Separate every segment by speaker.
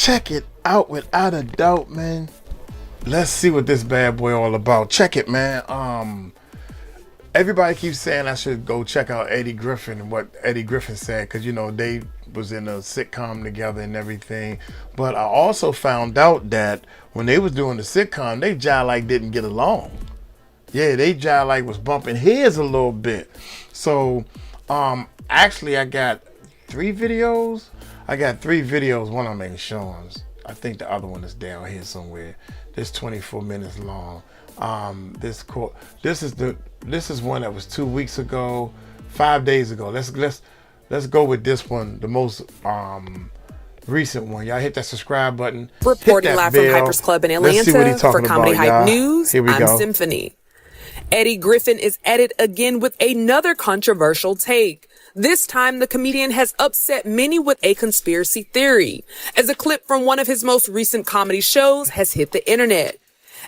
Speaker 1: Check it out without a doubt, man. Let's see what this bad boy all about. Check it, man. Everybody keeps saying I should go check out Eddie Griffin and what Eddie Griffin said, because they was in a sitcom together and everything. But I also found out that when they was doing the sitcom, they jive didn't get along. Yeah, they jive was bumping heads a little bit. So actually I got 3 videos. One of them ain't showing. I think the other one is down here somewhere. This 24 minutes long. This is one that was 2 weeks ago, 5 days ago. Let's go with this one, the most recent one. Y'all hit that subscribe button.
Speaker 2: Reporting live from Hypers Club in Atlanta for Comedy Hype News,
Speaker 1: Here we go.
Speaker 2: I'm Symphony. Eddie Griffin is at it again with another controversial take. This time, the comedian has upset many with a conspiracy theory, as a clip from one of his most recent comedy shows has hit the internet.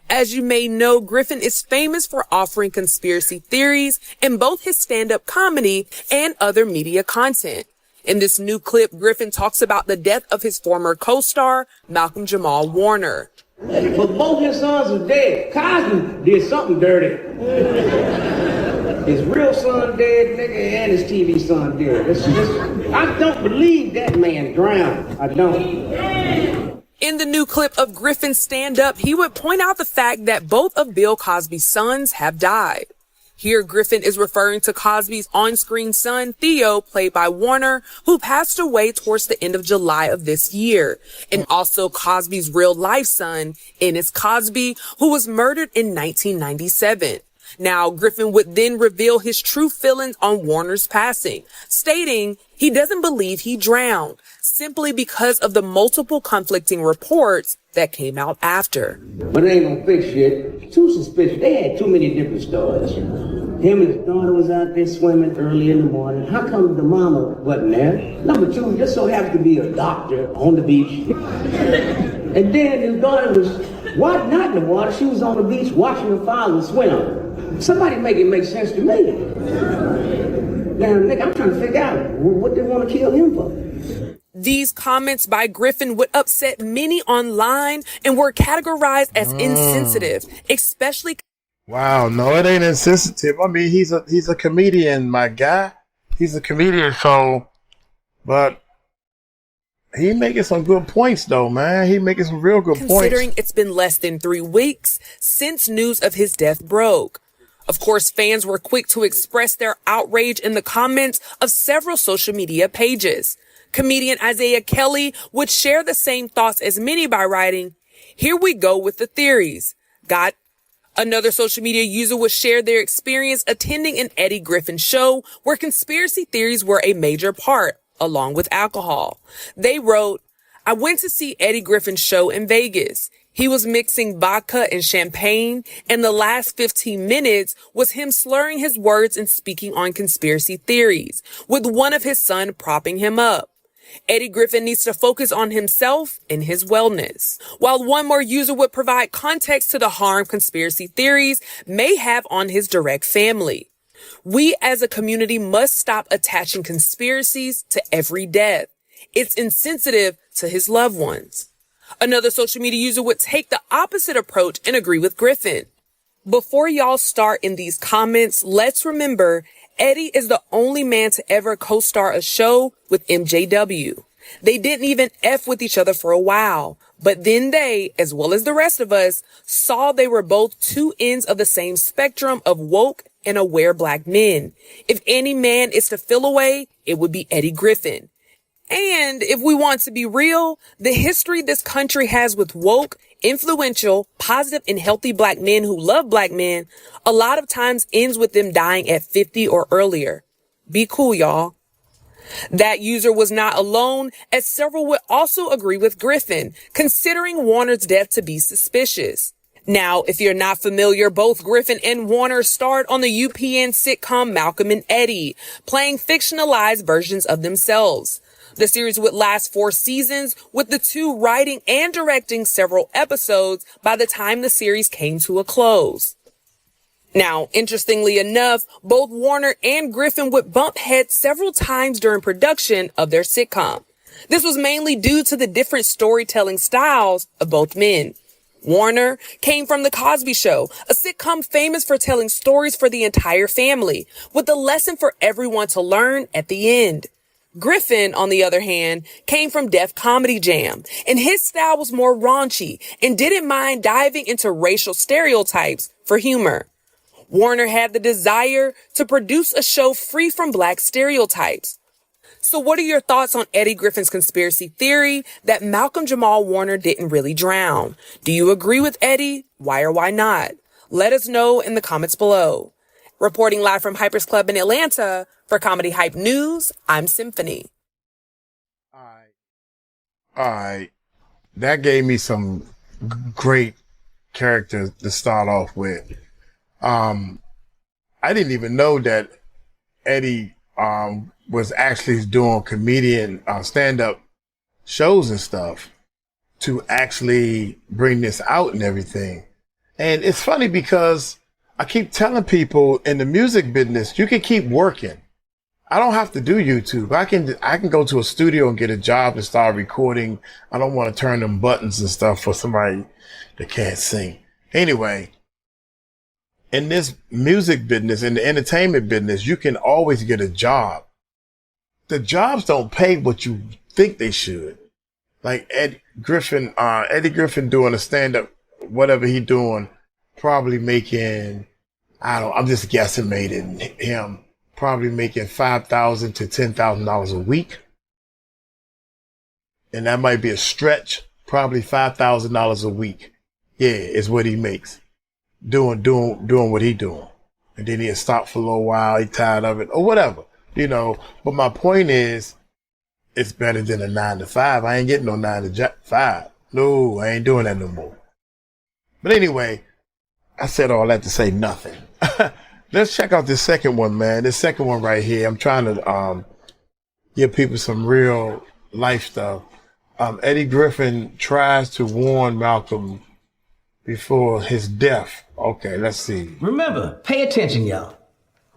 Speaker 2: As you may know, Griffin is famous for offering conspiracy theories in both his stand-up comedy and other media content. In this new clip, Griffin talks about the death of his former co-star, Malcolm Jamal Warner.
Speaker 3: But both his sons are dead. Cosby did something dirty. His real son dead, nigga, and his TV son dead. I don't believe that man drowned. I don't.
Speaker 2: In the new clip of Griffin's stand-up, he would point out the fact that both of Bill Cosby's sons have died. Here, Griffin is referring to Cosby's on-screen son, Theo, played by Warner, who passed away towards the end of July of this year, and also Cosby's real-life son, Ennis Cosby, who was murdered in 1997. Now, Griffin would then reveal his true feelings on Warner's passing, stating he doesn't believe he drowned, simply because of the multiple conflicting reports that came out after.
Speaker 3: But it ain't no fix shit. Too suspicious. They had too many different stories. Him and his daughter was out there swimming early in the morning. How come the mama wasn't there? Number 2, just so happens to be a doctor on the beach. And then his daughter was not in the water. She was on the beach watching her father swim. Somebody make it make sense to me. Now, nigga, I'm trying to figure out what they want to kill him for.
Speaker 2: These comments by Griffin would upset many online and were categorized as insensitive, especially.
Speaker 1: Wow, no, it ain't insensitive. I mean, he's a comedian, my guy. He's a comedian, but he making some good points though, man. He making some real good points.
Speaker 2: Considering it's been less than 3 weeks since news of his death broke. Of course, fans were quick to express their outrage in the comments of several social media pages. Comedian Isaiah Kelly would share the same thoughts as many by writing, "Here we go with the theories. Got." Another social media user would share their experience attending an Eddie Griffin show where conspiracy theories were a major part, along with alcohol. They wrote, "I went to see Eddie Griffin's show in Vegas. He was mixing vodka and champagne, and the last 15 minutes was him slurring his words and speaking on conspiracy theories, with one of his sons propping him up. Eddie Griffin needs to focus on himself and his wellness." While one more user would provide context to the harm conspiracy theories may have on his direct family. "We as a community must stop attaching conspiracies to every death. It's insensitive to his loved ones." Another social media user would take the opposite approach and agree with Griffin. Before y'all start in these comments, let's remember Eddie is the only man to ever co-star a show with MJW. They didn't even F with each other for a while, but then they, as well as the rest of us, saw they were both 2 ends of the same spectrum of woke and aware black men. If any man is to feel away, it would be Eddie Griffin. And if we want to be real, the history this country has with woke, influential, positive, and healthy black men who love black men a lot of times ends with them dying at 50 or earlier. Be cool, y'all. That user was not alone, as several would also agree with Griffin, considering Warner's death to be suspicious. Now, if you're not familiar, both Griffin and Warner starred on the UPN sitcom Malcolm and Eddie, playing fictionalized versions of themselves. The series would last 4 seasons, with the 2 writing and directing several episodes by the time the series came to a close. Now, interestingly enough, both Warner and Griffin would bump heads several times during production of their sitcom. This was mainly due to the different storytelling styles of both men. Warner came from The Cosby Show, a sitcom famous for telling stories for the entire family, with a lesson for everyone to learn at the end. Griffin, on the other hand, came from Def Comedy Jam, and his style was more raunchy and didn't mind diving into racial stereotypes for humor. Warner had the desire to produce a show free from black stereotypes. So what are your thoughts on Eddie Griffin's conspiracy theory that Malcolm Jamal Warner didn't really drown? Do you agree with Eddie? Why or why not? Let us know in the comments below. Reporting live from Hypers Club in Atlanta for Comedy Hype News, I'm Symphony.
Speaker 1: All right. That gave me some great characters to start off with. I didn't even know that Eddie was actually doing comedian stand-up shows and stuff to actually bring this out and everything. And it's funny because I keep telling people in the music business, you can keep working. I don't have to do YouTube. I can go to a studio and get a job and start recording. I don't want to turn them buttons and stuff for somebody that can't sing. Anyway, in this music business, in the entertainment business, you can always get a job. The jobs don't pay what you think they should. Like Eddie Griffin doing a stand-up, whatever he doing, probably making, I'm just guesstimating him, probably making $5,000 to $10,000 a week. And that might be a stretch, probably $5,000 a week. Yeah, is what he makes. Doing what he doing. And then he'll stop for a little while, he tired of it, or whatever. But my point is, it's better than a 9 to 5. I ain't getting no 9 to 5. No, I ain't doing that no more. But anyway, I said all that to say nothing. Let's check out this second one, man. This second one right here. I'm trying to give people some real life stuff. Eddie Griffin tries to warn Malcolm before his death. Okay, let's see.
Speaker 3: Remember, pay attention, y'all.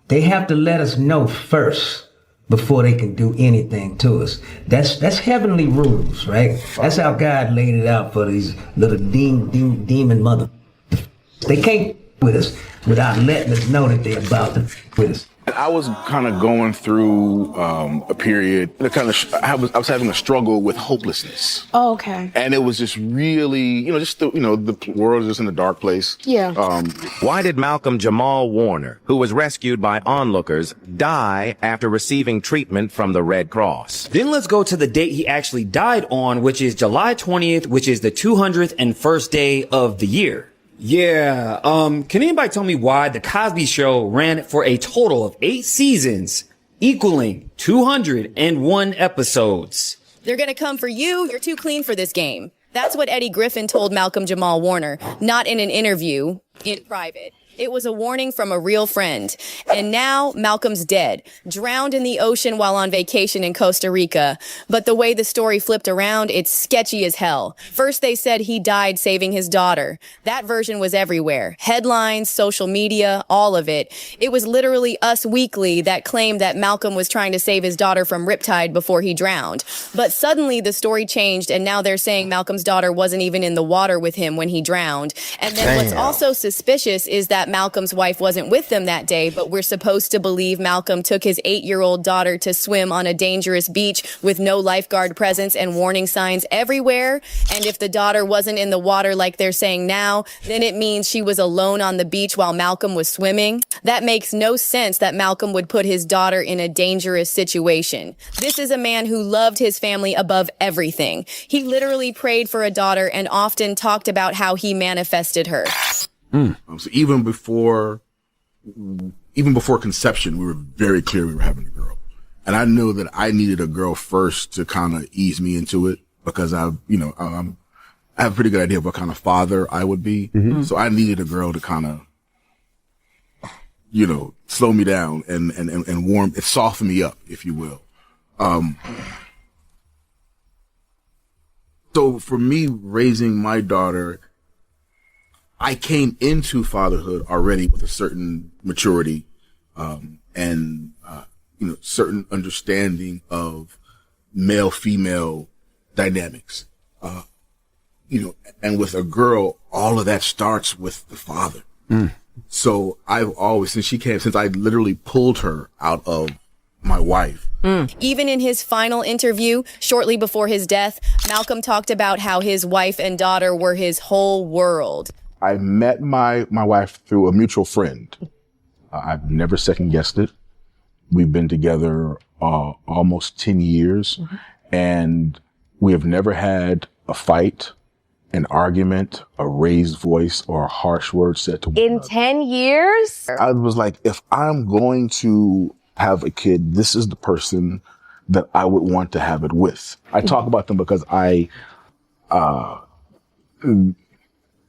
Speaker 3: They have to let us know first before they can do anything to us. That's heavenly rules, right? That's how God laid it out for these little demon mother. They can't with us without letting us know that they're about to with us.
Speaker 4: I was kind of going through a period that I was having a struggle with hopelessness.
Speaker 5: Oh, okay.
Speaker 4: And it was just really, the world is just in a dark place.
Speaker 5: Yeah.
Speaker 6: Why did Malcolm Jamal Warner, who was rescued by onlookers, die after receiving treatment from the Red Cross?
Speaker 7: Then let's go to the date he actually died on, which is July 20th, which is the 201st day of the year. Yeah, can anybody tell me why The Cosby Show ran for a total of 8 seasons, equaling 201 episodes?
Speaker 8: They're gonna come for you. You're too clean for this game. That's what Eddie Griffin told Malcolm Jamal Warner, not in an interview, in private. It was a warning from a real friend. And now Malcolm's dead, drowned in the ocean while on vacation in Costa Rica. But the way the story flipped around, it's sketchy as hell. First they said he died saving his daughter. That version was everywhere. Headlines, social media, all of it. It was literally Us Weekly that claimed that Malcolm was trying to save his daughter from riptide before he drowned. But suddenly the story changed, and now they're saying Malcolm's daughter wasn't even in the water with him when he drowned. And then what's also suspicious is that Malcolm's wife wasn't with them that day, but we're supposed to believe Malcolm took his 8-year-old daughter to swim on a dangerous beach with no lifeguard presence and warning signs everywhere. And if the daughter wasn't in the water like they're saying now, then it means she was alone on the beach while Malcolm was swimming. That makes no sense that Malcolm would put his daughter in a dangerous situation. This is a man who loved his family above everything. He literally prayed for a daughter and often talked about how he manifested her.
Speaker 4: So even before conception, we were very clear we were having a girl. And I knew that I needed a girl first to kind of ease me into it because I have a pretty good idea of what kind of father I would be. Mm-hmm. So I needed a girl to kind of, slow me down and warm, soften me up, if you will. So for me, raising my daughter, I came into fatherhood already with a certain maturity, and certain understanding of male-female dynamics. And with a girl, all of that starts with the father. So I've always, since I literally pulled her out of my wife.
Speaker 8: Even in his final interview, shortly before his death, Malcolm talked about how his wife and daughter were his whole world.
Speaker 4: I met my wife through a mutual friend. I've never second guessed it. We've been together almost 10 years, and we have never had a fight, an argument, a raised voice, or a harsh word said to one another.
Speaker 5: In 10 years?
Speaker 4: I was like, if I'm going to have a kid, this is the person that I would want to have it with. I talk about them because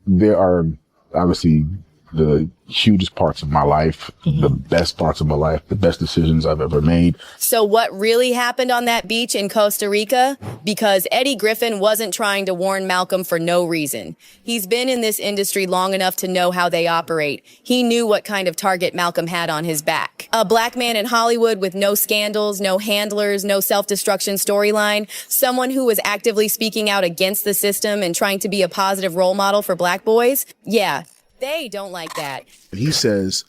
Speaker 4: there are obviously the hugest parts of my life, the best parts of my life, the best decisions I've ever made.
Speaker 8: So what really happened on that beach in Costa Rica? Because Eddie Griffin wasn't trying to warn Malcolm for no reason. He's been in this industry long enough to know how they operate. He knew what kind of target Malcolm had on his back. A black man in Hollywood with no scandals, no handlers, no self-destruction storyline. Someone who was actively speaking out against the system and trying to be a positive role model for black boys. Yeah. They don't like that.
Speaker 4: He says,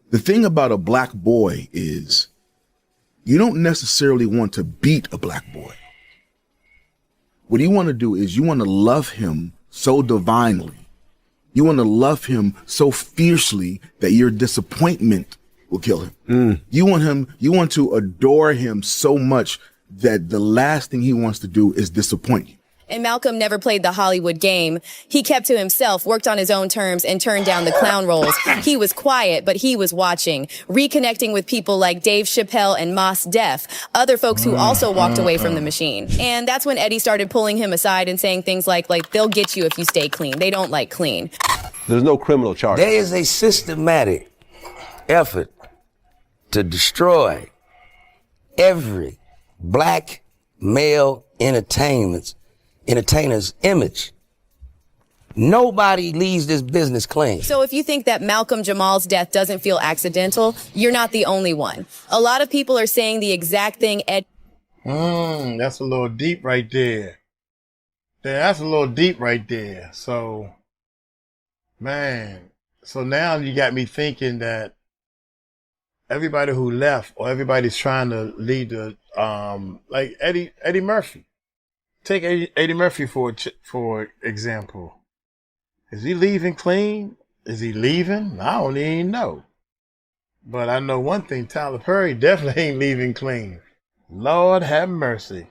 Speaker 4: the thing about a black boy is you don't necessarily want to beat a black boy. What you want to do is you want to love him so divinely. You want to love him so fiercely that your disappointment will kill him. You want to adore him so much that the last thing he wants to do is disappoint you.
Speaker 8: And Malcolm never played the Hollywood game. He kept to himself, worked on his own terms, and turned down the clown roles. He was quiet, but he was watching, reconnecting with people like Dave Chappelle and Mos Def, other folks who also walked away from the machine. And that's when Eddie started pulling him aside and saying things like they'll get you if you stay clean. They don't like clean.
Speaker 9: There's no criminal charge.
Speaker 10: There is a systematic effort to destroy every black male entertainer's image. Nobody leaves this business clean.
Speaker 8: So if you think that Malcolm Jamal's death doesn't feel accidental, you're not the only one. A lot of people are saying the exact thing
Speaker 1: That's a little deep right there. That's a little deep right there. So, man. So now you got me thinking that everybody who left, or everybody's trying to lead the, like Eddie Murphy. Take Eddie Murphy for example. Is he leaving clean? Is he leaving? I don't even know. But I know one thing, Tyler Perry definitely ain't leaving clean. Lord have mercy.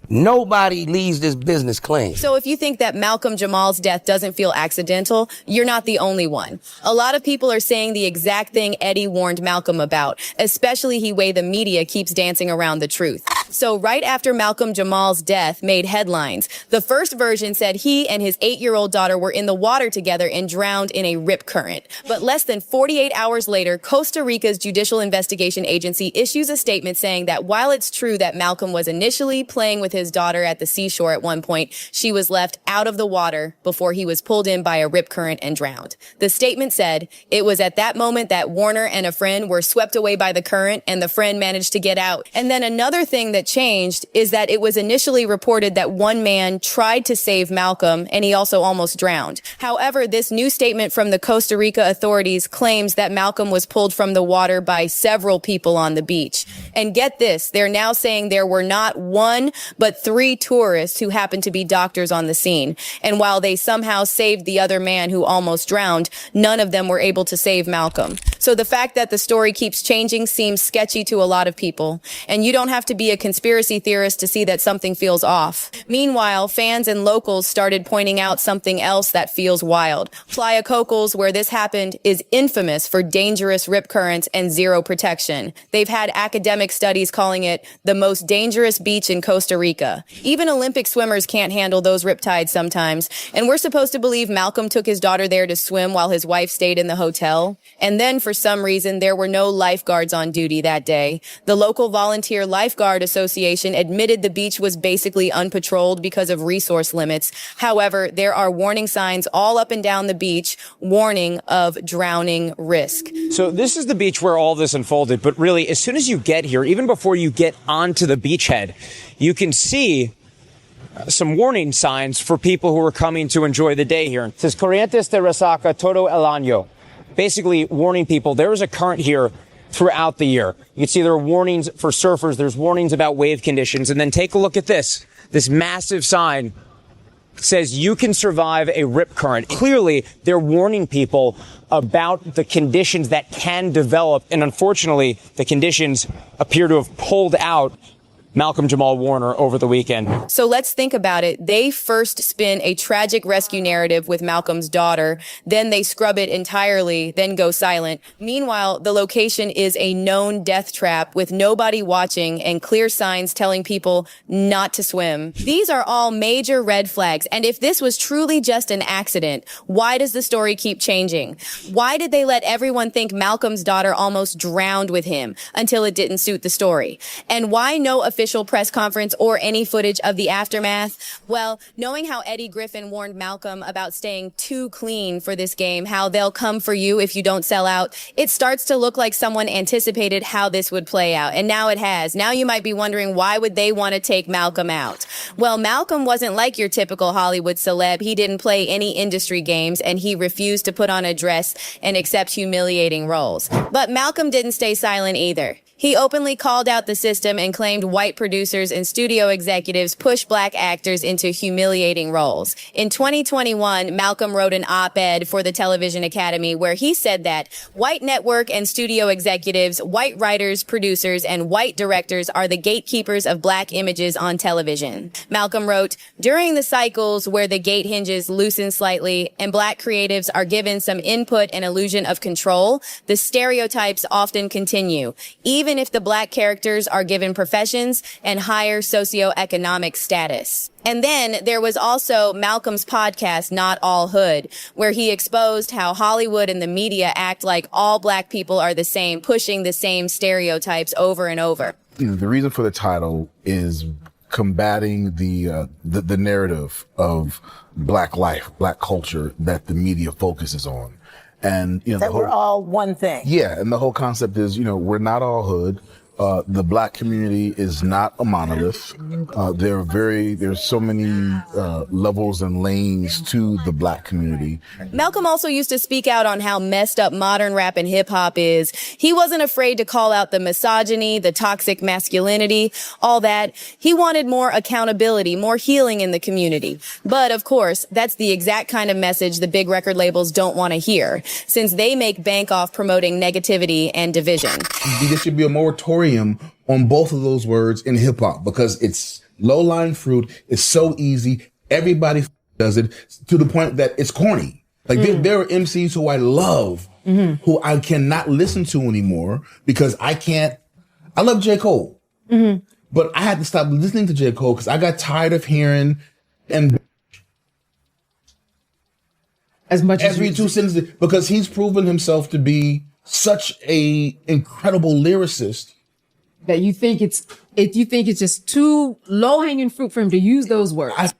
Speaker 10: Nobody leaves this business clean.
Speaker 8: So if you think that Malcolm Jamal's death doesn't feel accidental, you're not the only one. A lot of people are saying the exact thing Eddie warned Malcolm about, especially the way the media keeps dancing around the truth. So right after Malcolm Jamal's death made headlines, the first version said he and his 8-year-old daughter were in the water together and drowned in a rip current. But less than 48 hours later, Costa Rica's Judicial Investigation Agency issues a statement saying that while it's true that Malcolm was initially playing with his daughter at the seashore at one point, she was left out of the water before he was pulled in by a rip current and drowned. The statement said it was at that moment that Warner and a friend were swept away by the current and the friend managed to get out. And then another thing that changed is that it was initially reported that one man tried to save Malcolm and he also almost drowned. However, this new statement from the Costa Rica authorities claims that Malcolm was pulled from the water by several people on the beach. And get this, they're now saying there were not one, but 3 tourists who happened to be doctors on the scene. And while they somehow saved the other man who almost drowned, none of them were able to save Malcolm. So the fact that the story keeps changing seems sketchy to a lot of people. And you don't have to be a conspiracy theorist to see that something feels off. Meanwhile, fans and locals started pointing out something else that feels wild. Playa Cocos, where this happened, is infamous for dangerous rip currents and zero protection. They've had academic studies calling it the most dangerous beach in Costa Rica. Rica. Even Olympic swimmers can't handle those riptides sometimes. And we're supposed to believe Malcolm took his daughter there to swim while his wife stayed in the hotel. And then for some reason, there were no lifeguards on duty that day. The local volunteer lifeguard association admitted the beach was basically unpatrolled because of resource limits. However, there are warning signs all up and down the beach, warning of drowning risk.
Speaker 5: So this is the beach where all this unfolded, but really, as soon as you get here, even before you get onto the beachhead, you can see some warning signs for people who are coming to enjoy the day here. It says Corrientes de Resaca todo el año. Basically warning people there is a current here throughout the year. You can see there are warnings for surfers. There's warnings about wave conditions. And then take a look at this massive sign says you can survive a rip current. Clearly, they're warning people about the conditions that can develop. And unfortunately, the conditions appear to have pulled out Malcolm Jamal Warner over the weekend.
Speaker 8: So let's think about it. They first spin a tragic rescue narrative with Malcolm's daughter. Then they scrub it entirely, then go silent. Meanwhile, the location is a known death trap with nobody watching and clear signs telling people not to swim. These are all major red flags. And if this was truly just an accident, why does the story keep changing? Why did they let everyone think Malcolm's daughter almost drowned with him until it didn't suit the story? And why no official press conference or any footage of the aftermath? Well, knowing how Eddie Griffin warned Malcolm about staying too clean for this game, how they'll come for you if you don't sell out, it starts to look like someone anticipated how this would play out. And now it has. Now you might be wondering, why would they want to take Malcolm out? Well, Malcolm wasn't like your typical Hollywood celeb. He didn't play any industry games, and he refused to put on a dress and accept humiliating roles. But Malcolm didn't stay silent either. He openly called out the system and claimed white producers and studio executives push black actors into humiliating roles. In 2021, Malcolm wrote an op-ed for the Television Academy where he said that white network and studio executives, white writers, producers, and white directors are the gatekeepers of black images on television. Malcolm wrote, during the cycles where the gate hinges loosen slightly and black creatives are given some input and illusion of control, the stereotypes often continue, even if the black characters are given professions and higher socioeconomic status. And then there was also Malcolm's podcast, Not All Hood, where he exposed how Hollywood and the media act like all black people are the same, pushing the same stereotypes over and over.
Speaker 4: You know, the reason for the title is combating the narrative of black life, black culture that the media focuses on. And, you know,
Speaker 11: that we're all one thing.
Speaker 4: Yeah. And the whole concept is, you know, we're not all hood. The black community is not a monolith. There's so many levels and lanes to the black community.
Speaker 8: Malcolm also used to speak out on how messed up modern rap and hip hop is. He wasn't afraid to call out the misogyny, the toxic masculinity, all that. He wanted more accountability, more healing in the community. But of course, that's the exact kind of message the big record labels don't want to hear, since they make bank off promoting negativity and division.
Speaker 12: There should be a moratorium on both of those words in hip hop because it's low-lying fruit. It's so easy. Everybody does it to the point that it's corny. Like there are MCs who I love, who I cannot listen to anymore because I love J. Cole, but I had to stop listening to J. Cole because I got tired of hearing and
Speaker 11: as much as
Speaker 12: every two sentences because he's proven himself to be such a incredible lyricist.
Speaker 11: That you think it's just too low-hanging fruit for him to use those words.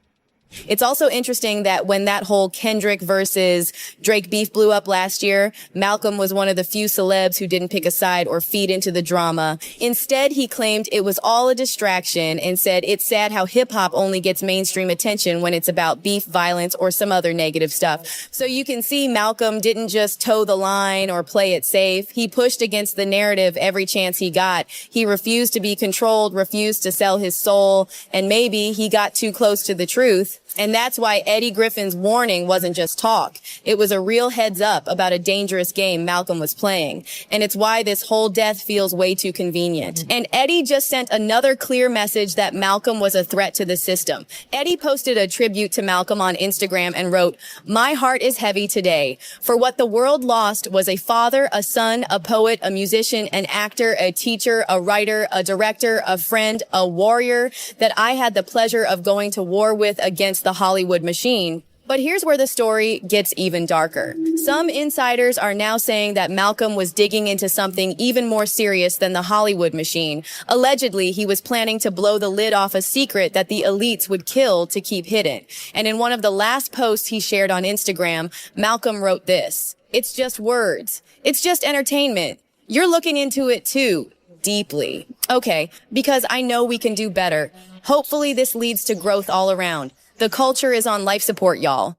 Speaker 8: It's also interesting that when that whole Kendrick versus Drake beef blew up last year, Malcolm was one of the few celebs who didn't pick a side or feed into the drama. Instead, he claimed it was all a distraction and said it's sad how hip hop only gets mainstream attention when it's about beef, violence, or some other negative stuff. So you can see Malcolm didn't just toe the line or play it safe. He pushed against the narrative every chance he got. He refused to be controlled, refused to sell his soul, and maybe he got too close to the truth. And that's why Eddie Griffin's warning wasn't just talk. It was a real heads up about a dangerous game Malcolm was playing. And it's why this whole death feels way too convenient. And Eddie just sent another clear message that Malcolm was a threat to the system. Eddie posted a tribute to Malcolm on Instagram and wrote, "My heart is heavy today. For what the world lost was a father, a son, a poet, a musician, an actor, a teacher, a writer, a director, a friend, a warrior that I had the pleasure of going to war with against the Hollywood machine." But here's where the story gets even darker. Some insiders are now saying that Malcolm was digging into something even more serious than the Hollywood machine. Allegedly, he was planning to blow the lid off a secret that the elites would kill to keep hidden. And in one of the last posts he shared on Instagram, Malcolm wrote this: "It's just words. It's just entertainment. You're looking into it too. Deeply." Okay, because I know we can do better. Hopefully this leads to growth all around. The culture is on life support, y'all.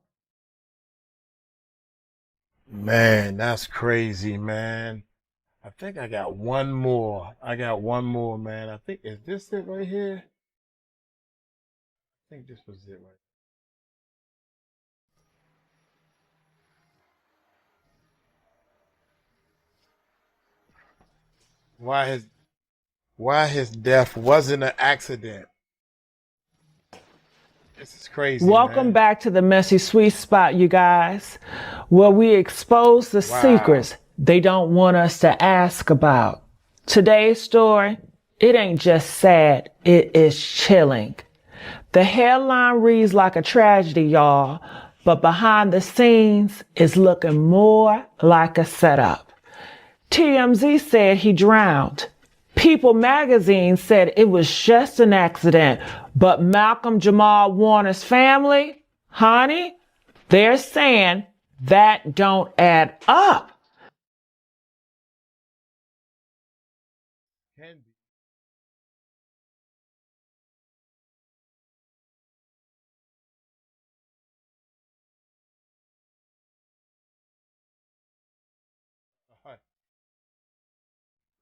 Speaker 1: Man, that's crazy, man. I think I got one more. Man. I think, is this it right here? I think this was it right. Why his death wasn't an accident. This is crazy.
Speaker 13: Welcome back to the Messy Sweet Spot, you guys, where we expose the secrets they don't want us to ask about. Today's story, it ain't just sad, it is chilling. The headline reads like a tragedy, y'all, but behind the scenes is looking more like a setup. TMZ said he drowned. People magazine said it was just an accident, but Malcolm Jamal Warner's family, honey, they're saying that don't add up.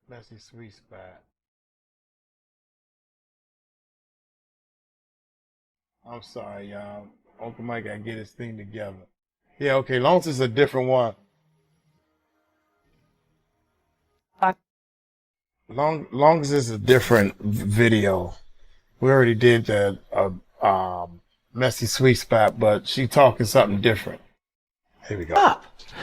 Speaker 1: Messy Sweet Spot. I'm sorry, y'all. Uncle Mike gotta get his thing together. Yeah, okay, long as it's a different one. Long as it's a different video. We already did the Messy Sweet Spot, but she talking something different. Here we go.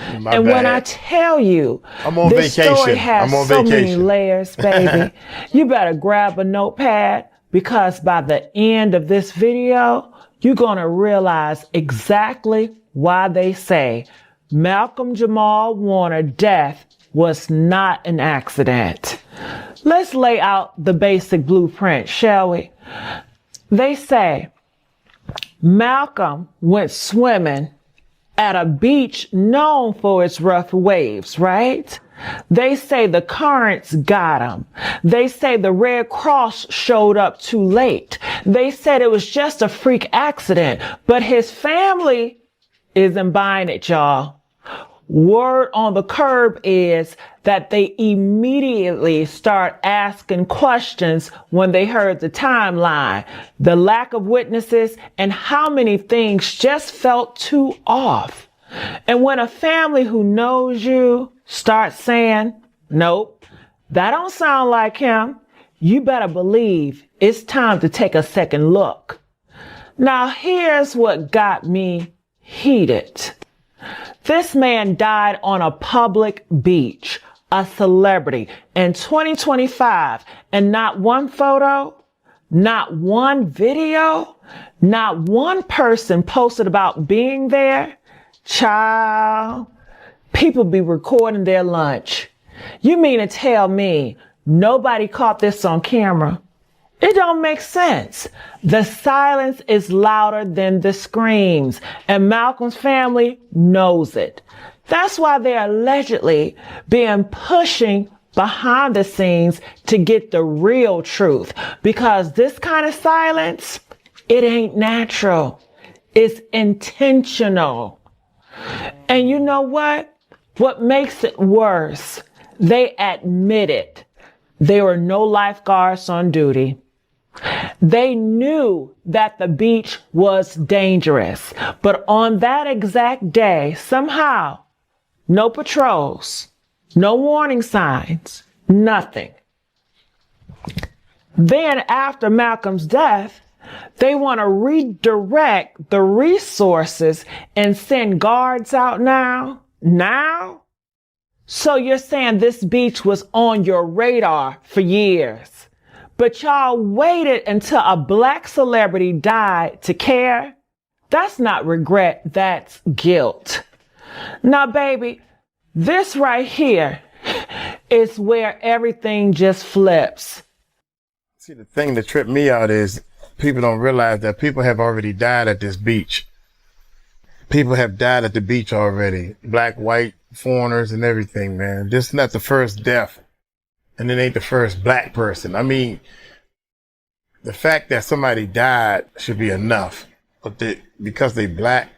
Speaker 13: And when I tell you,
Speaker 1: I'm on
Speaker 13: this
Speaker 1: vacation.
Speaker 13: story has many layers, baby. You better grab a notepad, because by the end of this video, you're going to realize exactly why they say Malcolm Jamal Warner death was not an accident. Let's lay out the basic blueprint, shall we? They say Malcolm went swimming at a beach known for its rough waves, right? They say the currents got him. They say the Red Cross showed up too late. They said it was just a freak accident, but his family isn't buying it, y'all. Word on the curb is that they immediately start asking questions when they heard the timeline, the lack of witnesses, and how many things just felt too off. And when a family who knows you starts saying, nope, that don't sound like him, you better believe it's time to take a second look. Now here's what got me heated. This man died on a public beach, a celebrity, in 2025, and not one photo, not one video, not one person posted about being there. Child, people be recording their lunch. You mean to tell me nobody caught this on camera? It don't make sense. The silence is louder than the screams, and Malcolm's family knows it. That's why they're allegedly being pushing behind the scenes to get the real truth, because this kind of silence, it ain't natural. It's intentional. And you know what? What makes it worse, they admit it. There were no lifeguards on duty. They knew that the beach was dangerous, but on that exact day, somehow, no patrols, no warning signs, nothing. Then after Malcolm's death, they want to redirect the resources and send guards out now? Now? So you're saying this beach was on your radar for years, but y'all waited until a black celebrity died to care? That's not regret, that's guilt. Now, baby, this right here is where everything just flips.
Speaker 1: See, the thing that tripped me out is people don't realize that people have already died at this beach. People have died at the beach already. Black, white, foreigners and everything, man. This is not the first death. And it ain't the first black person. I mean, the fact that somebody died should be enough. But because they black,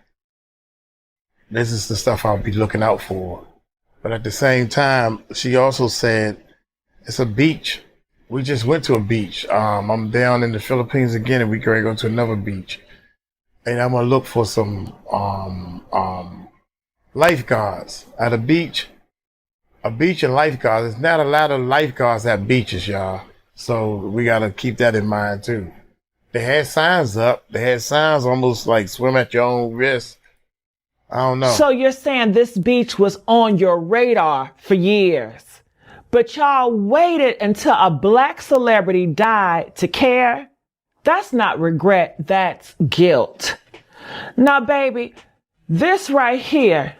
Speaker 1: this is the stuff I'll be looking out for. But at the same time, she also said, it's a beach. We just went to a beach. I'm down in the Philippines again, and we're going to go to another beach. And I'm going to look for some lifeguards at a beach. A beach and lifeguards. There's not a lot of lifeguards at beaches, y'all. So we got to keep that in mind, too. They had signs up. They had signs almost like swim at your own risk. I don't know.
Speaker 13: So you're saying this beach was on your radar for years, but y'all waited until a black celebrity died to care? That's not regret, that's guilt. Now, baby, this right here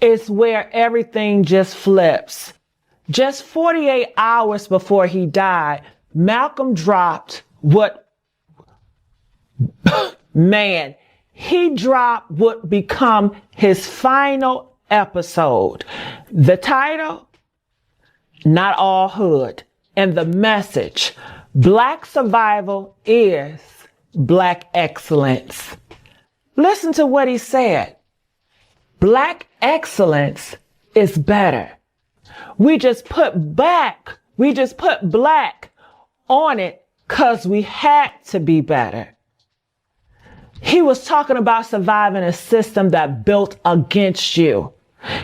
Speaker 13: is where everything just flips. Just 48 hours before he died, Malcolm dropped he dropped what would become his final episode. The title, Not All Hood, and the message, Black survival is Black excellence. Listen to what he said. Black excellence is better. We just put black on it because we had to be better. He was talking about surviving a system that built against you.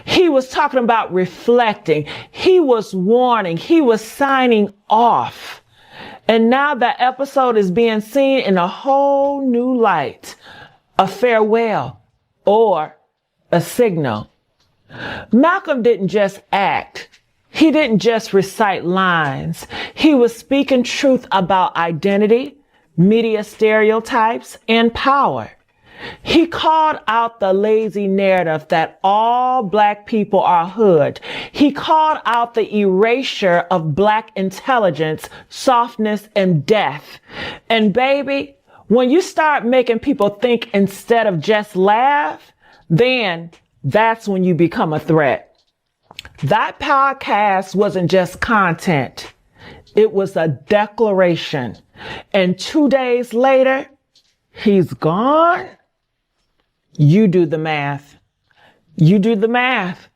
Speaker 13: He was talking about reflecting. He was warning. He was signing off. And now that episode is being seen in a whole new light. A farewell or a signal. Malcolm didn't just act. He didn't just recite lines. He was speaking truth about identity, media stereotypes, and power. He called out the lazy narrative that all black people are hood. He called out the erasure of black intelligence, softness, and death. And baby, when you start making people think instead of just laugh, then that's when you become a threat. That podcast wasn't just content. It was a declaration. And 2 days later, he's gone. You do the math. You do the math.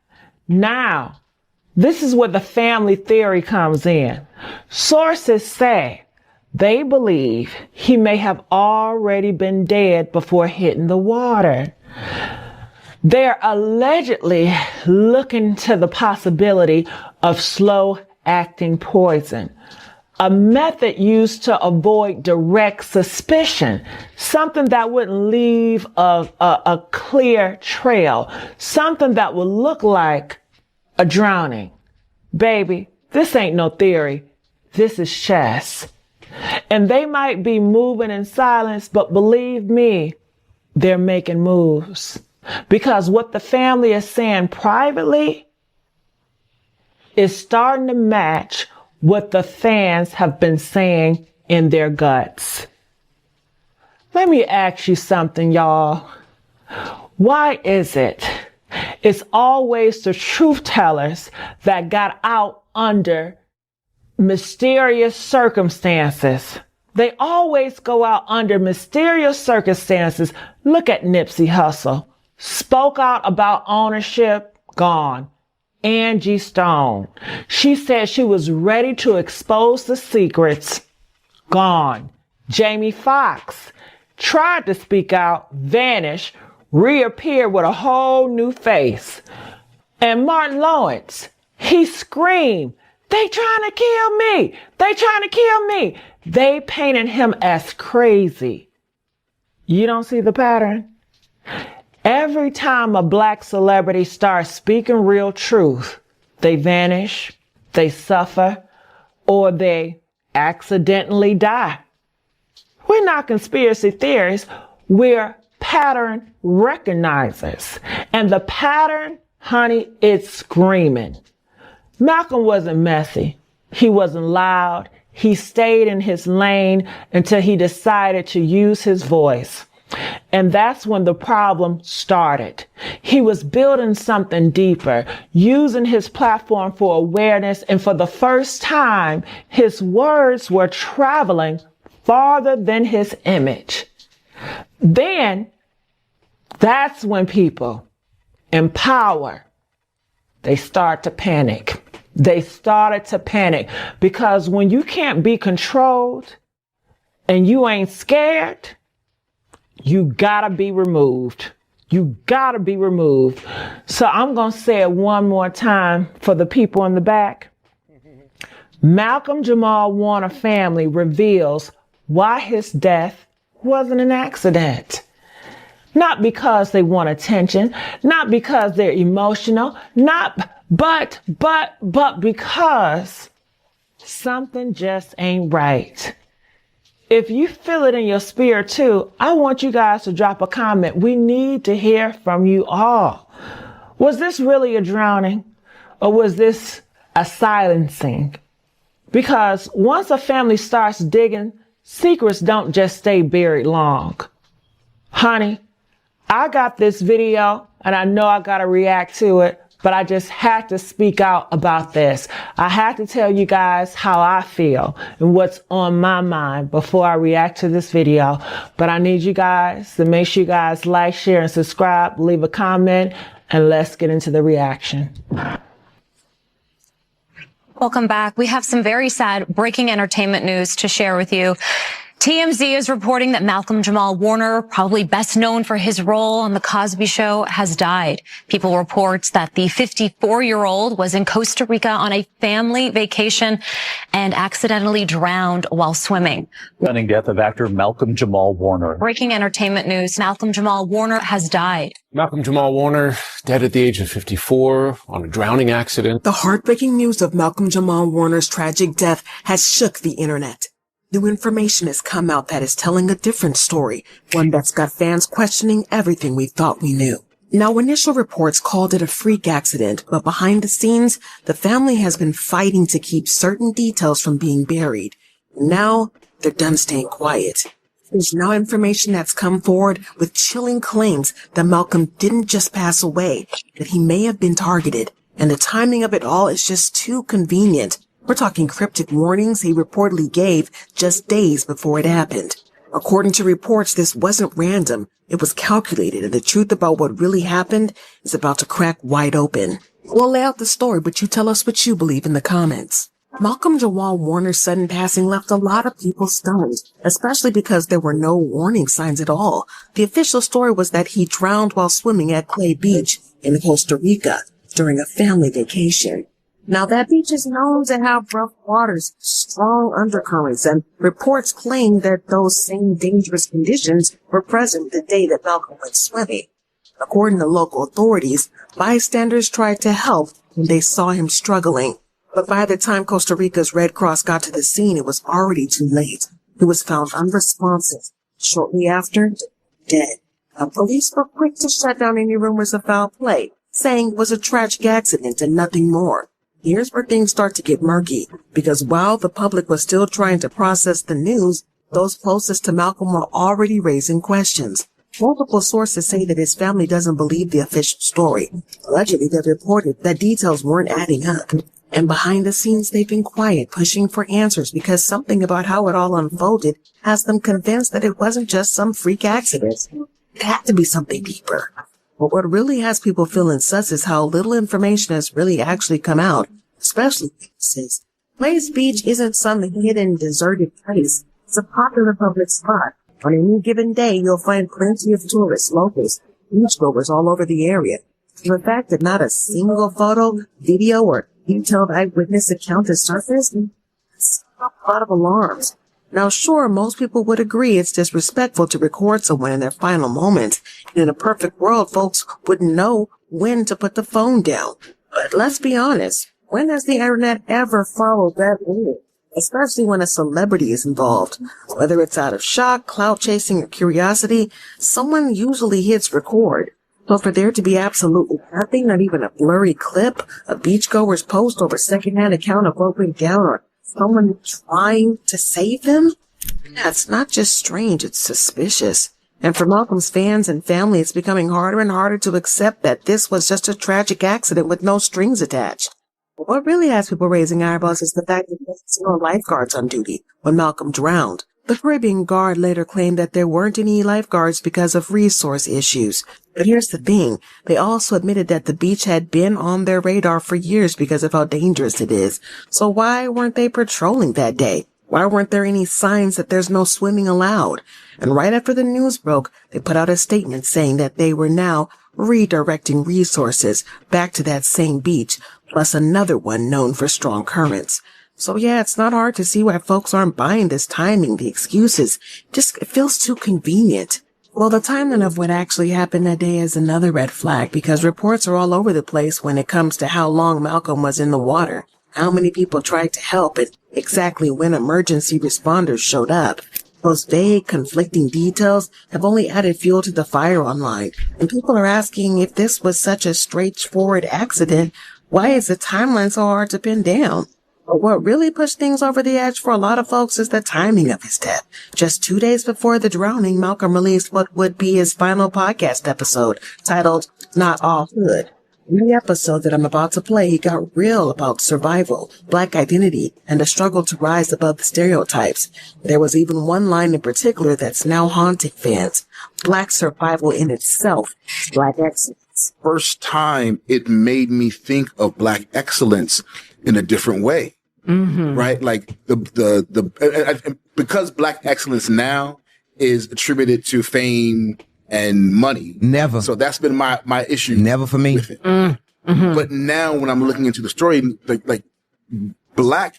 Speaker 13: Now, this is where the family theory comes in. Sources say they believe he may have already been dead before hitting the water. They're allegedly looking to the possibility of slow-acting poison, a method used to avoid direct suspicion, something that wouldn't leave a clear trail, something that would look like a drowning. Baby, this ain't no theory. This is chess. And they might be moving in silence, but believe me, they're making moves. Because what the family is saying privately is starting to match what the fans have been saying in their guts. Let me ask you something, y'all. Why is it it's always the truth tellers that got out under mysterious circumstances? They always go out under mysterious circumstances. Look at Nipsey Hussle. Spoke out about ownership, gone. Angie Stone. She said she was ready to expose the secrets. gone. Jamie Foxx tried to speak out, vanished, reappeared with a whole new face. And Martin Lawrence, he screamed, "They trying to kill me! They trying to kill me!" They painted him as crazy. You don't see the pattern? Every time a black celebrity starts speaking real truth, they vanish, they suffer, or they accidentally die. We're not conspiracy theorists, we're pattern recognizers. And the pattern, honey, it's screaming. Malcolm wasn't messy. He wasn't loud. He stayed in his lane until he decided to use his voice. And that's when the problem started. He was building something deeper, using his platform for awareness, and for the first time, his words were traveling farther than his image. Then, that's when people in power, they start to panic. They started to panic because when you can't be controlled and you ain't scared, you gotta be removed. You gotta be removed. So I'm gonna say it one more time for the people in the back. Malcolm Jamal Warner family reveals why his death wasn't an accident. Not because they want attention, not because they're emotional, but because something just ain't right. If you feel it in your spirit too, I want you guys to drop a comment. We need to hear from you all. Was this really a drowning or was this a silencing? Because once a family starts digging, secrets don't just stay buried long. Honey, I got this video and I know I gotta react to it, but I just had to speak out about this. I had to tell you guys how I feel and what's on my mind before I react to this video. But I need you guys to make sure you guys like, share, and subscribe, leave a comment, and let's get into the reaction.
Speaker 14: Welcome back. We have some very sad breaking entertainment news to share with you. TMZ is reporting that Malcolm Jamal Warner, probably best known for his role on The Cosby Show, has died. People report that the 54-year-old was in Costa Rica on a family vacation and accidentally drowned while swimming.
Speaker 15: Stunning death of actor Malcolm Jamal Warner.
Speaker 14: Breaking entertainment news. Malcolm Jamal Warner has died.
Speaker 16: Malcolm Jamal Warner, dead at the age of 54 on a drowning accident.
Speaker 2: The heartbreaking news of Malcolm Jamal Warner's tragic death has shook the internet. New information has come out that is telling a different story, one that's got fans questioning everything we thought we knew. Now, initial reports called it a freak accident, but behind the scenes, the family has been fighting to keep certain details from being buried. Now, they're done staying quiet. There's now information that's come forward with chilling claims that Malcolm didn't just pass away, that he may have been targeted, and the timing of it all is just too convenient. We're talking cryptic warnings he reportedly gave just days before it happened. According to reports, this wasn't random. It was calculated, and the truth about what really happened is about to crack wide open. We'll lay out the story, but you tell us what you believe in the comments. Malcolm Jamal Warner's sudden passing left a lot of people stunned, especially because there were no warning signs at all. The official story was that he drowned while swimming at Clay Beach in Costa Rica during a family vacation. Now, that beach is known to have rough waters, strong undercurrents, and reports claim that those same dangerous conditions were present the day that Malcolm went swimming. According to local authorities, bystanders tried to help when they saw him struggling. But by the time Costa Rica's Red Cross got to the scene, it was already too late. He was found unresponsive. Shortly after, dead. Police were quick to shut down any rumors of foul play, saying it was a tragic accident and nothing more. Here's where things start to get murky, because while the public was still trying to process the news, those closest to Malcolm were already raising questions. Multiple sources say that his family doesn't believe the official story. Allegedly, they reported that details weren't adding up. And behind the scenes, they've been quiet, pushing for answers, because something about how it all unfolded has them convinced that it wasn't just some freak accident. It had to be something deeper. But what really has people feeling sus is how little information has really actually come out, especially since Blaze Beach isn't some hidden, deserted place.
Speaker 17: It's a popular public spot. On any given day, you'll find plenty of tourists, locals, beachgoers all over the area. The fact that not a single photo, video, or detailed eyewitness account has surfaced, it's a lot of alarms. Now, sure, most people would agree it's disrespectful to record someone in their final moments. In a perfect world, folks wouldn't know when to put the phone down. But let's be honest, when has the internet ever followed that rule? Especially when a celebrity is involved. Whether it's out of shock, clout chasing, or curiosity, someone usually hits record. So for there to be absolutely nothing, not even a blurry clip, a beachgoer's post over secondhand account of what went down, or someone trying to save him? That's not just strange, it's suspicious. And for Malcolm's fans and family, it's becoming harder and harder to accept that this was just a tragic accident with no strings attached. But what really has people raising eyebrows is the fact that there were no lifeguards on duty when Malcolm drowned. The Caribbean Guard later claimed that there weren't any lifeguards because of resource issues. But here's the thing. They also admitted that the beach had been on their radar for years because of how dangerous it is. So why weren't they patrolling that day? Why weren't there any signs that there's no swimming allowed? And right after the news broke, they put out a statement saying that they were now redirecting resources back to that same beach, plus another one known for strong currents. So yeah, it's not hard to see why folks aren't buying this timing, the excuses. It feels too convenient. Well, the timeline of what actually happened that day is another red flag because reports are all over the place when it comes to how long Malcolm was in the water, how many people tried to help, and exactly when emergency responders showed up. Those vague, conflicting details have only added fuel to the fire online, and people are asking if this was such a straightforward accident, why is the timeline so hard to pin down? But what really pushed things over the edge for a lot of folks is the timing of his death. Just 2 days before the drowning, Malcolm released what would be his final podcast episode, titled Not All Hood. In the episode that I'm about to play, he got real about survival, Black identity, and the struggle to rise above the stereotypes. There was even one line in particular that's now haunting fans. Black survival in itself is Black excellence.
Speaker 4: First time it made me think of Black excellence in a different way.
Speaker 11: Mm-hmm.
Speaker 4: Right? Like because Black excellence now is attributed to fame and money.
Speaker 18: Never.
Speaker 4: So that's been my issue.
Speaker 18: Never for me.
Speaker 4: With it.
Speaker 11: Mm-hmm.
Speaker 4: But now when I'm looking into the story, like black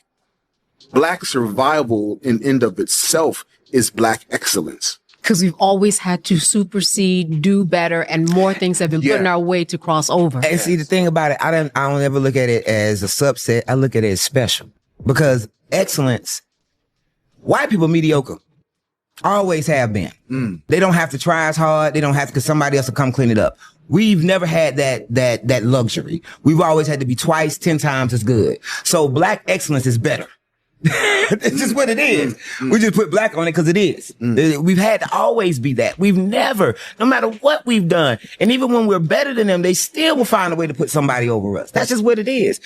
Speaker 4: survival in end of itself is Black excellence.
Speaker 11: Because we've always had to supersede, do better, and more things have been put in our way to cross over.
Speaker 18: And see, the thing about it, I don't ever look at it as a subset. I look at it as special. Because excellence, white people mediocre. Always have been. They don't have to try as hard. They don't have to, because somebody else will come clean it up. We've never had that luxury. We've always had to be twice, 10 times as good. So Black excellence is better. It's just what it is. We just put Black on it because it is. We've had to always be that. We've never, no matter what we've done, and even when we're better than them, they still will find a way to put somebody over us. That's just what it is.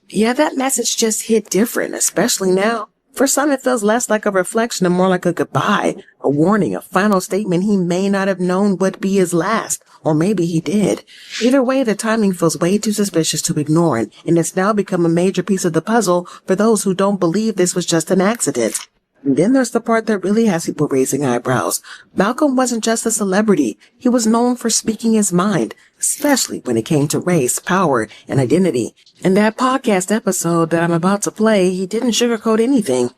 Speaker 17: Yeah, that message just hit different, especially now. For some, it feels less like a reflection and more like a goodbye, a warning, a final statement he may not have known would be his last, or maybe he did. Either way, the timing feels way too suspicious to ignore, and it's now become a major piece of the puzzle for those who don't believe this was just an accident. And then there's the part that really has people raising eyebrows. Malcolm wasn't just a celebrity. He was known for speaking his mind, especially when it came to race, power, and identity. In that podcast episode that I'm about to play, he didn't sugarcoat anything.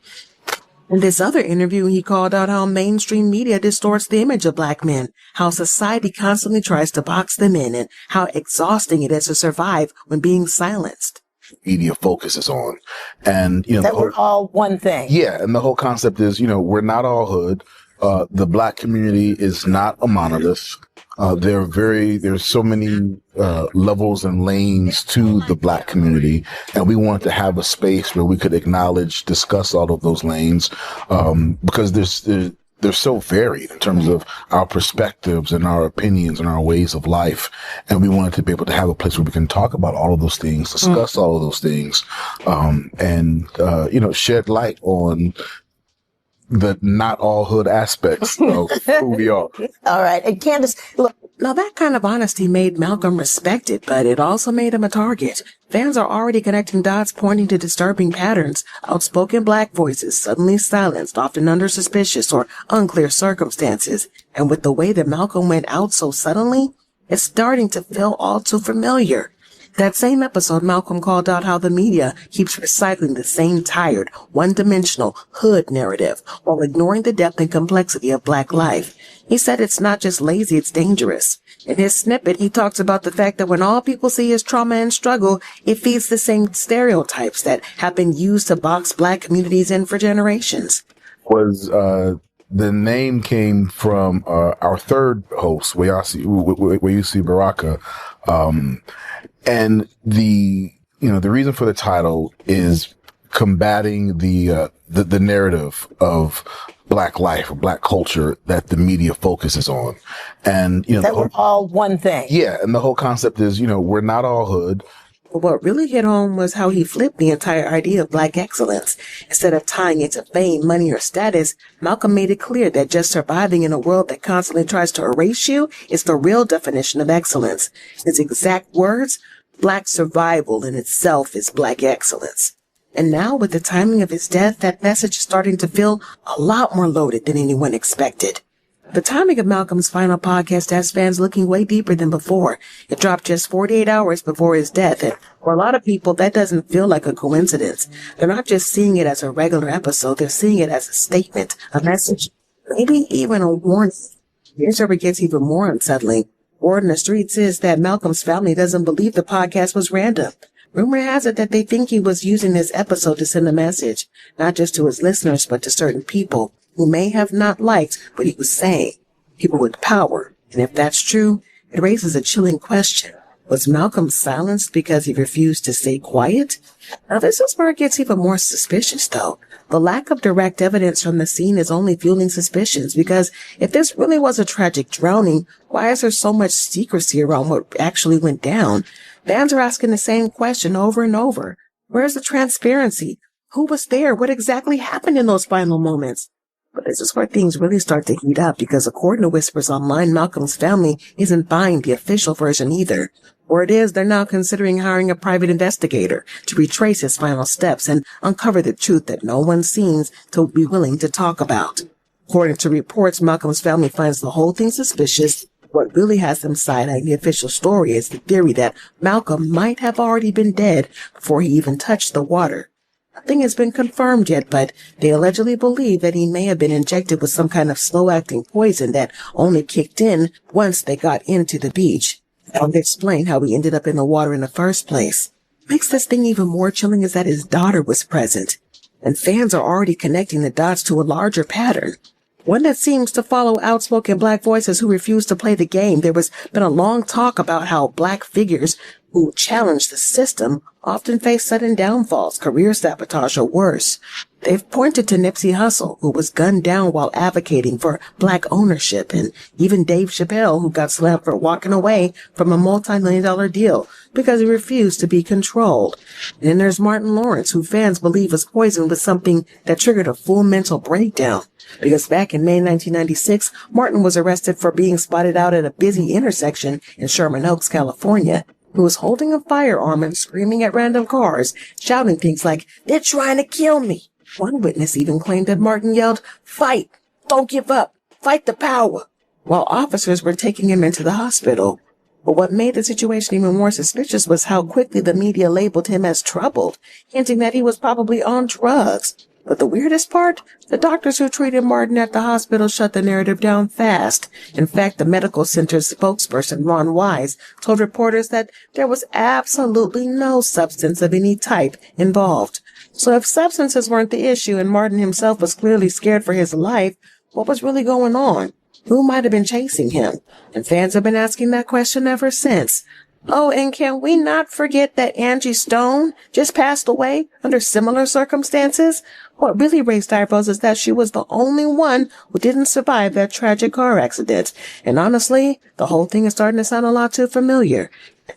Speaker 17: In this other interview, he called out how mainstream media distorts the image of Black men, how society constantly tries to box them in, and how exhausting it is to survive when being silenced.
Speaker 4: Media focuses on. And,
Speaker 19: that we're all one thing.
Speaker 4: Yeah. And the whole concept is, we're not all hood. The Black community is not a monolith. There's so many, levels and lanes to the Black community. And we wanted to have a space where we could acknowledge, discuss all of those lanes, because they're so varied in terms of our perspectives and our opinions and our ways of life. And we wanted to be able to have a place where we can talk about all of those things, discuss all of those things, and shed light on the not all hood aspects of who we are.
Speaker 19: All right. And Candace, look,
Speaker 17: Now that kind of honesty made Malcolm respected, but it also made him a target. Fans are already connecting dots pointing to disturbing patterns. Outspoken black voices suddenly silenced, often under suspicious or unclear circumstances. And with the way that Malcolm went out so suddenly, it's starting to feel all too familiar. That same episode, Malcolm called out how the media keeps recycling the same tired, one-dimensional hood narrative while ignoring the depth and complexity of black life. He said it's not just lazy, it's dangerous. In his snippet, he talks about the fact that when all people see is trauma and struggle, it feeds the same stereotypes that have been used to box black communities in for generations.
Speaker 4: The name came from our third host, Wayusi Baraka. And the reason for the title is combating the narrative of black life or black culture that the media focuses on. And,
Speaker 19: that we're all one thing.
Speaker 4: Yeah. And the whole concept is, we're not all hood.
Speaker 17: But what really hit home was how he flipped the entire idea of black excellence. Instead of tying it to fame, money, or status, Malcolm made it clear that just surviving in a world that constantly tries to erase you is the real definition of excellence. His exact words, black survival in itself is black excellence. And now, with the timing of his death, that message is starting to feel a lot more loaded than anyone expected. The timing of Malcolm's final podcast has fans looking way deeper than before. It dropped just 48 hours before his death, and for a lot of people, that doesn't feel like a coincidence. They're not just seeing it as a regular episode, they're seeing it as a statement, a message, maybe even a warning. Here's where it gets even more unsettling. Word in the streets is that Malcolm's family doesn't believe the podcast was random. Rumor has it that they think he was using this episode to send a message, not just to his listeners, but to certain people who may have not liked what he was saying, people with power. And if that's true, it raises a chilling question. Was Malcolm silenced because he refused to stay quiet? Now, this is where it gets even more suspicious, though. The lack of direct evidence from the scene is only fueling suspicions, because if this really was a tragic drowning, why is there so much secrecy around what actually went down? Fans are asking the same question over and over. Where's the transparency? Who was there? What exactly happened in those final moments? But this is where things really start to heat up, because according to whispers online, Malcolm's family isn't buying the official version either. Word is they're now considering hiring a private investigator to retrace his final steps and uncover the truth that no one seems to be willing to talk about. According to reports, Malcolm's family finds the whole thing suspicious. What really has them side-eyeing the official story is the theory that Malcolm might have already been dead before he even touched the water. Nothing has been confirmed yet, but they allegedly believe that he may have been injected with some kind of slow-acting poison that only kicked in once they got into the beach. That would explain how he ended up in the water in the first place. Makes this thing even more chilling is that his daughter was present, and fans are already connecting the dots to a larger pattern. One that seems to follow outspoken black voices who refuse to play the game. There has been a long talk about how black figures who challenge the system often face sudden downfalls, career sabotage, or worse. They've pointed to Nipsey Hussle, who was gunned down while advocating for black ownership, and even Dave Chappelle, who got slammed for walking away from a multi-million-dollar deal because he refused to be controlled. And then there's Martin Lawrence, who fans believe was poisoned with something that triggered a full mental breakdown. Because back in May 1996, Martin was arrested for being spotted out at a busy intersection in Sherman Oaks, California. He was holding a firearm and screaming at random cars, shouting things like, "They're trying to kill me." One witness even claimed that Martin yelled, "Fight! Don't give up! Fight the power!" while officers were taking him into the hospital. But what made the situation even more suspicious was how quickly the media labeled him as troubled, hinting that he was probably on drugs. But the weirdest part, the doctors who treated Martin at the hospital shut the narrative down fast. In fact, the medical center's spokesperson, Ron Wise, told reporters that there was absolutely no substance of any type involved. So if substances weren't the issue and Martin himself was clearly scared for his life, what was really going on? Who might have been chasing him? And fans have been asking that question ever since. Oh, and can we not forget that Angie Stone just passed away under similar circumstances? What really raised eyebrows is that she was the only one who didn't survive that tragic car accident. And honestly, the whole thing is starting to sound a lot too familiar.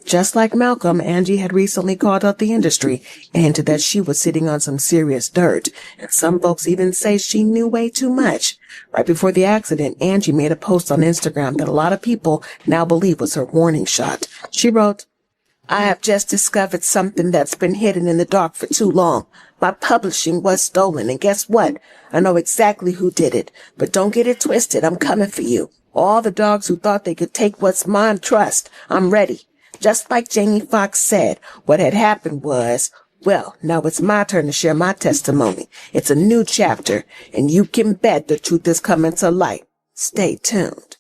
Speaker 17: Just like Malcolm, Angie had recently called out the industry and hinted that she was sitting on some serious dirt. And some folks even say she knew way too much. Right before the accident, Angie made a post on Instagram that a lot of people now believe was her warning shot. She wrote, "I have just discovered something that's been hidden in the dark for too long. My publishing was stolen, and guess what? I know exactly who did it. But don't get it twisted. I'm coming for you. All the dogs who thought they could take what's mine, trust. I'm ready." Just like Jamie Foxx said, what had happened was, well, now it's my turn to share my testimony. It's a new chapter, and you can bet the truth is coming to light. Stay tuned.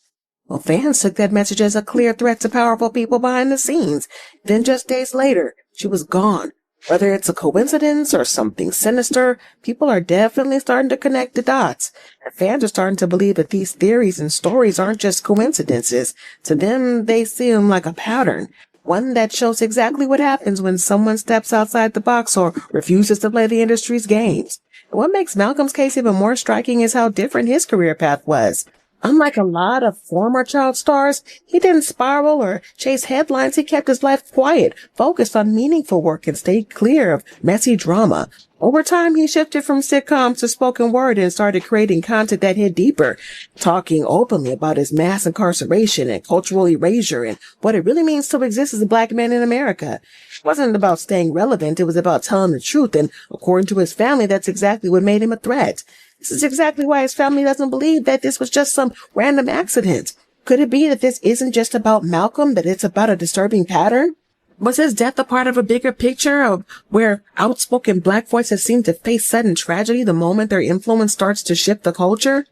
Speaker 17: Well, fans took that message as a clear threat to powerful people behind the scenes. Then just days later, she was gone. Whether it's a coincidence or something sinister, people are definitely starting to connect the dots. And fans are starting to believe that these theories and stories aren't just coincidences. To them, they seem like a pattern. One that shows exactly what happens when someone steps outside the box or refuses to play the industry's games. And what makes Malcolm's case even more striking is how different his career path was. Unlike a lot of former child stars, he didn't spiral or chase headlines. He kept his life quiet, focused on meaningful work, and stayed clear of messy drama. Over time, he shifted from sitcoms to spoken word and started creating content that hit deeper, talking openly about his mass incarceration and cultural erasure and what it really means to exist as a black man in America. It wasn't about staying relevant. It was about telling the truth. And according to his family, that's exactly what made him a threat. This is exactly why his family doesn't believe that this was just some random accident. Could it be that this isn't just about Malcolm, that it's about a disturbing pattern? Was his death a part of a bigger picture of where outspoken black voices seem to face sudden tragedy the moment their influence starts to shift the culture?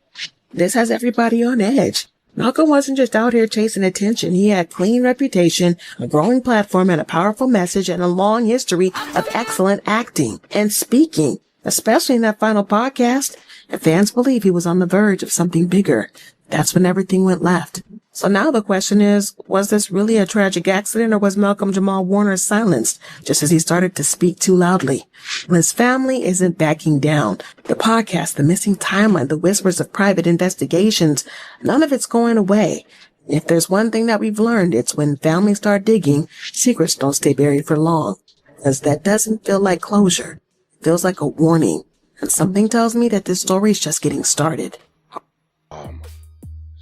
Speaker 17: This has everybody on edge. Malcolm wasn't just out here chasing attention. He had a clean reputation, a growing platform, and a powerful message, and a long history of excellent acting and speaking, especially in that final podcast. And fans believe he was on the verge of something bigger. That's when everything went left. So now the question is, was this really a tragic accident, or was Malcolm Jamal Warner silenced just as he started to speak too loudly? Well, his family isn't backing down. The podcast, the missing timeline, the whispers of private investigations, none of it's going away. If there's one thing that we've learned, it's when families start digging, secrets don't stay buried for long. Because that doesn't feel like closure. It feels like a warning. And something tells me that this story is just getting started.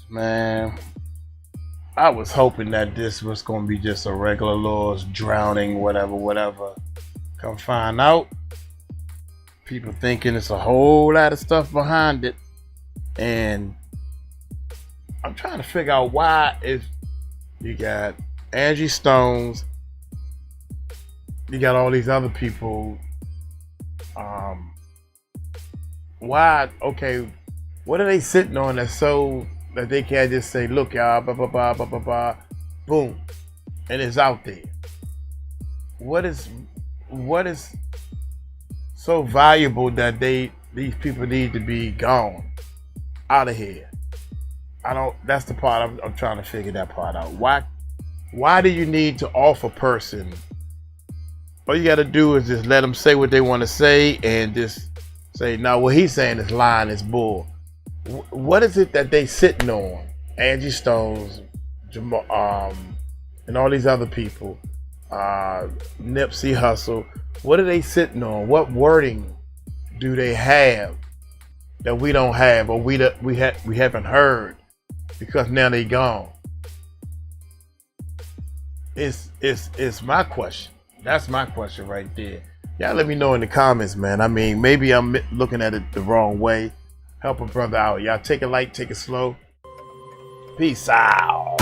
Speaker 1: Man, I was hoping that this was going to be just a regular Lord's drowning, whatever. Come find out, people thinking it's a whole lot of stuff behind it. And I'm trying to figure out why, if you got Angie Stones, you got all these other people, why, okay, what are they sitting on that's so that they can't just say, look, y'all, blah, blah, blah, blah, blah, blah, boom, and it's out there? What is so valuable that these people need to be gone, out of here? That's the part I'm trying to figure that part out. Why do you need to off a person? All you got to do is just let them say what they want to say and just say, no, what he's saying is lying, is bull. What is it that they sitting on? Angie Stones, Jamal, and all these other people, Nipsey Hussle. What are they sitting on? What wording do they have that we don't have, or we haven't heard because now they gone? It's my question. That's my question right there. Y'all let me know in the comments, man. I mean, maybe I'm looking at it the wrong way. Help a brother out. Y'all take it light, take it slow. Peace out.